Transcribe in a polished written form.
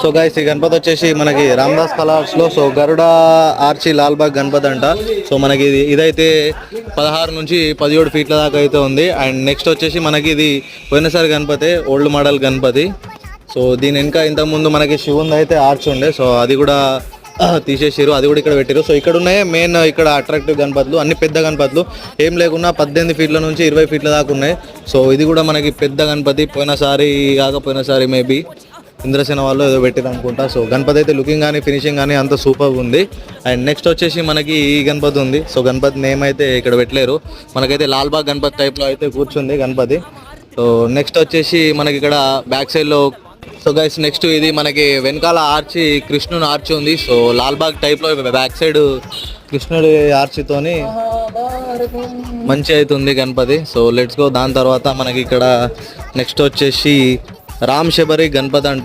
So guys, ఈ గణపతి వచ్చేసి మనకి రామ్దాస్ కలర్స్లో సో గరుడ ఆర్చి లాల్బాగ్ గణపతి అంట. సో మనకి ఇదైతే 16 నుంచి 17 ఫీట్ల దాకా అయితే ఉంది. అండ్ నెక్స్ట్ వచ్చేసి మనకి ఇది పోయినసారి Ganapati, old model Ganapati. So దీని వెనక ఇంతకుముందు మనకి శివుంది అయితే ఆర్చ్ ఉండే, సో అది కూడా తీసేసారు, అది కూడా ఇక్కడ పెట్టారు. సో ఇక్కడ ఉన్నాయి మెయిన్ ఇక్కడ అట్రాక్టివ్ గణపతులు, అన్ని పెద్ద గణపతులు, ఏం లేకున్నా 18 ఫీట్ల నుంచి 20 ఫీట్ల దాకా ఉన్నాయి. సో ఇది కూడా మనకి పెద్ద గణపతి, పోయినసారి మేబీ ఇంద్రసేన వాళ్ళు ఏదో పెట్టారు అనుకుంటా. సో గణపతి అయితే లుకింగ్ కానీ ఫినిషింగ్ కానీ అంత సూపర్గా ఉంది. అండ్ నెక్స్ట్ వచ్చేసి మనకి ఈ గణపతి ఉంది. సో గణపతి నేమ్ అయితే ఇక్కడ పెట్టలేరు, మనకైతే లాల్బాగ్ గణపతి టైప్లో అయితే కూర్చుంది గణపతి. సో నెక్స్ట్ వచ్చేసి మనకి ఇక్కడ బ్యాక్ సైడ్లో, సో గైస్ నెక్స్ట్ ఇది మనకి వెనకాల ఆర్చి కృష్ణుని ఆర్చి ఉంది. సో లాల్బాగ్ టైప్లో బ్యాక్ సైడ్ కృష్ణుడి ఆర్చితోని మంచి అవుతుంది గణపతి. So let's go. దాని తర్వాత మనకి ఇక్కడ నెక్స్ట్ వచ్చేసి రామ్ శబరి గణపతి అంట.